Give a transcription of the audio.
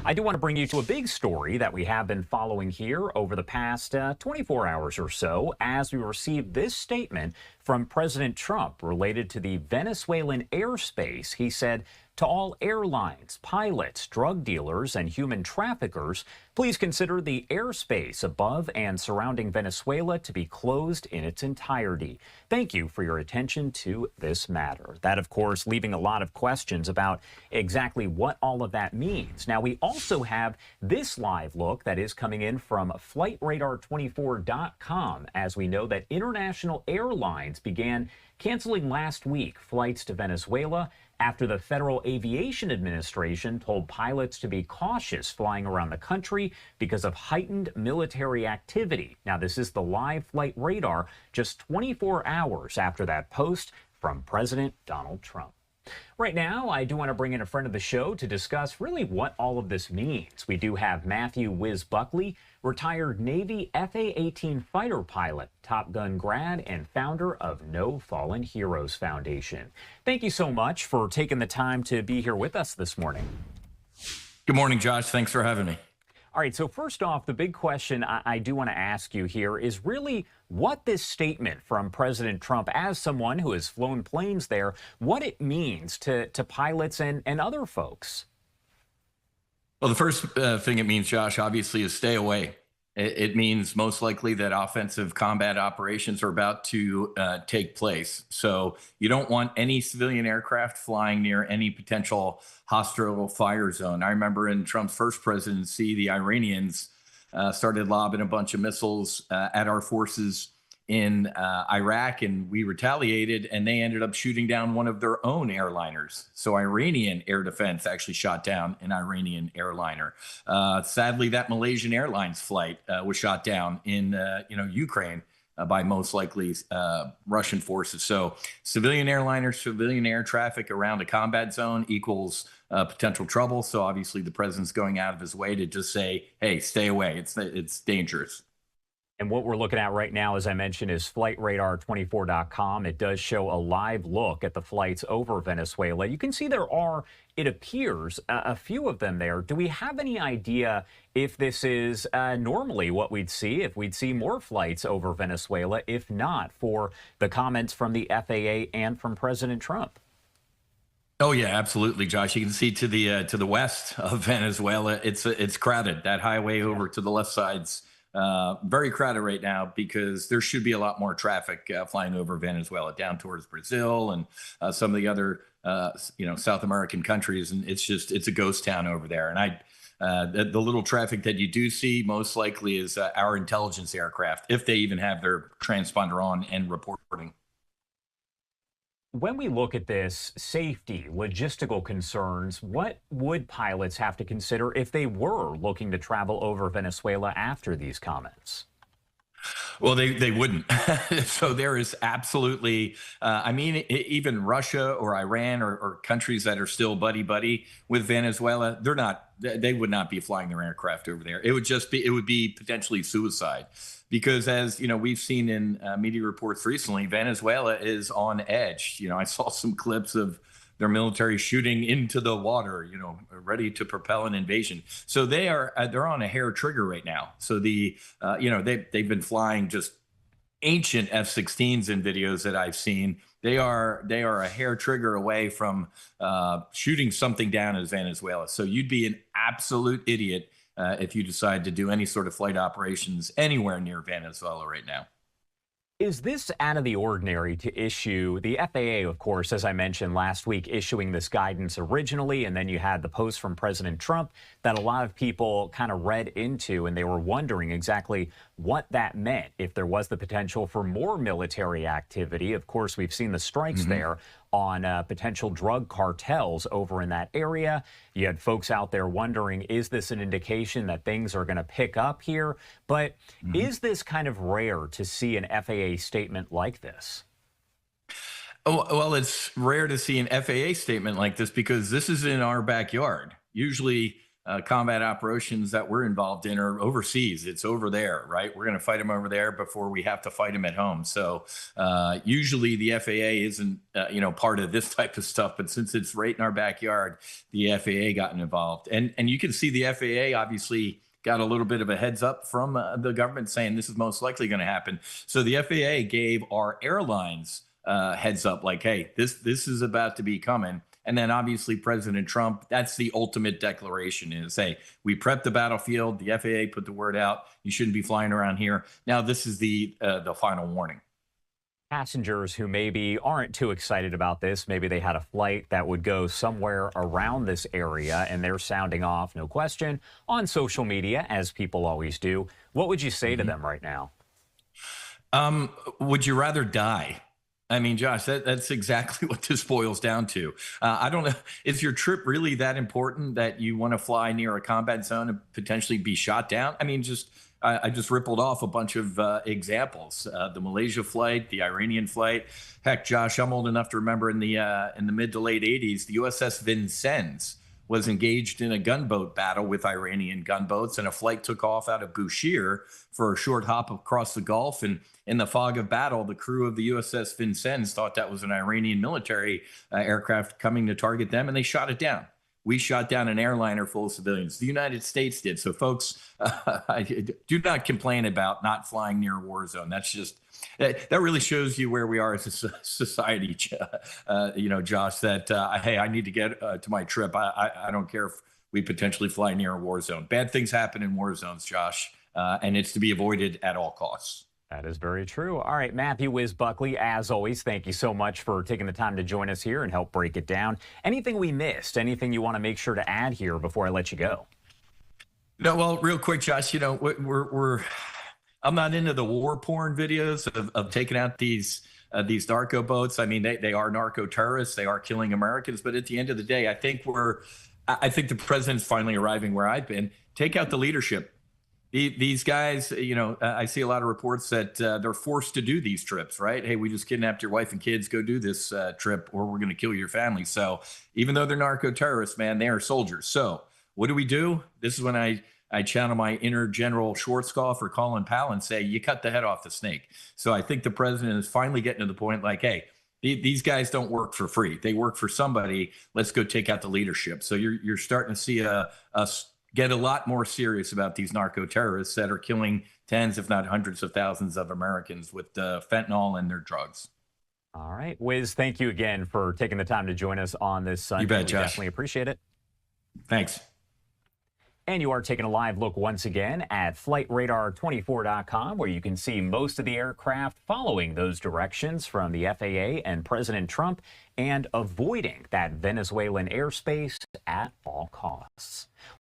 I do want to bring you to a big story that we have been following here over the past 24 hours or so as we received this statement from President Trump related to the Venezuelan airspace. He said, to all airlines, pilots, drug dealers, and human traffickers, please consider the airspace above and surrounding Venezuela to be closed in its entirety. Thank you for your attention to this matter. That, of course, leaving a lot of questions about exactly what all of that means. Now, we also have this live look that is coming in from FlightRadar24.com, as we know that international airlines began canceling last week flights to Venezuela after the Federal Aviation Administration told pilots to be cautious flying around the country because of heightened military activity. Now, this is the live flight radar just 24 hours after that post from President Donald Trump. Right now, I do want to bring in a friend of the show to discuss really what all of this means. We do have Matthew Whiz Buckley, retired Navy FA-18 fighter pilot, Top Gun grad, and founder of No Fallen Heroes Foundation. Thank you so much for taking the time to be here with us this morning. Good morning, Josh. Thanks for having me. All right, so first off, the big question I do want to ask you here is really what this statement from President Trump, as someone who has flown planes there, what it means to pilots and other folks. Well, the first thing it means, Josh, obviously, is stay away. It means most likely that offensive combat operations are about to take place. So you don't want any civilian aircraft flying near any potential hostile fire zone. I remember in Trump's first presidency, the Iranians started lobbing a bunch of missiles at our forces in Iraq, and we retaliated, and they ended up shooting down one of their own airliners. So Iranian air defense actually shot down an Iranian airliner. Sadly, that Malaysian Airlines flight was shot down in Ukraine by most likely Russian forces. So civilian airliners, civilian air traffic around a combat zone equals potential trouble. So obviously the president's going out of his way to just say, hey, stay away. It's dangerous. And what we're looking at right now, as I mentioned, is FlightRadar24.com. It does show a live look at the flights over Venezuela. You can see there are, it appears, a few of them there. Do we have any idea if this is normally what we'd see, if we'd see more flights over Venezuela, if not for the comments from the FAA and from President Trump? Oh yeah, absolutely, Josh. You can see to the west of Venezuela, it's crowded. That highway over to the left side's very crowded right now because there should be a lot more traffic flying over Venezuela down towards Brazil and some of the other South American countries, and it's a ghost town over there. And the little traffic that you do see most likely is our intelligence aircraft, if they even have their transponder on and reporting. When we look at this, safety, logistical concerns, what would pilots have to consider if they were looking to travel over Venezuela after these comments? Well, they wouldn't. So there is absolutely, even Russia or Iran or countries that are still buddy with Venezuela, they would not be flying their aircraft over there. It would be potentially suicide. Because as we've seen in media reports recently, Venezuela is on edge. I saw some clips of their military shooting into the water, ready to propel an invasion. So they're on a hair trigger right now. So they've been flying just ancient F-16s in videos that I've seen. They are a hair trigger away from shooting something down in Venezuela. So you'd be an absolute idiot if you decide to do any sort of flight operations anywhere near Venezuela right now. Is this out of the ordinary to issue, the FAA, of course, as I mentioned last week, issuing this guidance originally, and then you had the post from President Trump that a lot of people kind of read into, and they were wondering exactly what that meant, if there was the potential for more military activity. Of course, we've seen the strikes there on potential drug cartels over in that area. You had folks out there wondering, is this an indication that things are going to pick up here? But is this kind of rare to see an FAA statement like this? Oh, well, it's rare to see an FAA statement like this because this is in our backyard. Usually combat operations that we're involved in are overseas. It's over there, right? We're going to fight them over there before we have to fight them at home. So usually the FAA isn't, part of this type of stuff. But since it's right in our backyard, the FAA gotten involved. And you can see the FAA obviously got a little bit of a heads up from the government saying this is most likely going to happen. So the FAA gave our airlines heads up, like, hey, this is about to be coming. And then obviously President Trump, that's the ultimate declaration is, hey, we prepped the battlefield. The FAA put the word out. You shouldn't be flying around here. Now, this is the final warning. Passengers who maybe aren't too excited about this, maybe they had a flight that would go somewhere around this area and they're sounding off, no question, on social media, as people always do. What would you say to them right now? Would you rather die? I mean, Josh, that's exactly what this boils down to. I don't know. Is your trip really that important that you want to fly near a combat zone and potentially be shot down? I mean, I just rippled off a bunch of examples. The Malaysia flight, the Iranian flight. Heck, Josh, I'm old enough to remember in the mid to late 80s, the USS Vincennes was engaged in a gunboat battle with Iranian gunboats, and a flight took off out of Bushehr for a short hop across the Gulf. And in the fog of battle, the crew of the USS Vincennes thought that was an Iranian military aircraft coming to target them, and they shot it down. We shot down an airliner full of civilians. The United States did. So, folks, do not complain about not flying near a war zone. That's just that really shows you where we are as a society, Josh, that, hey, I need to get to my trip. I don't care if we potentially fly near a war zone. Bad things happen in war zones, Josh, and it's to be avoided at all costs. That is very true. All right, Matthew Whiz Buckley, as always, thank you so much for taking the time to join us here and help break it down. Anything we missed, anything you want to make sure to add here before I let you go? No, well, real quick, Josh, I'm not into the war porn videos of taking out these narco boats. I mean, they are narco terrorists. They are killing Americans. But at the end of the day, I think the president's finally arriving where I've been. Take out the leadership. These guys, I see a lot of reports that they're forced to do these trips, right? Hey, we just kidnapped your wife and kids. Go do this trip or we're going to kill your family. So even though they're narco terrorists, man, they are soldiers. So what do? This is when I channel my inner General Schwarzkopf or Colin Powell and say, you cut the head off the snake. So I think the president is finally getting to the point like, hey, these guys don't work for free. They work for somebody. Let's go take out the leadership. So you're starting to see us get a lot more serious about these narco terrorists that are killing tens, if not hundreds of thousands of Americans with fentanyl and their drugs. All right. Whiz, thank you again for taking the time to join us on this Sunday. You bet, We Josh. definitely appreciate it. Thanks. And you are taking a live look once again at FlightRadar24.com, where you can see most of the aircraft following those directions from the FAA and President Trump and avoiding that Venezuelan airspace at all costs.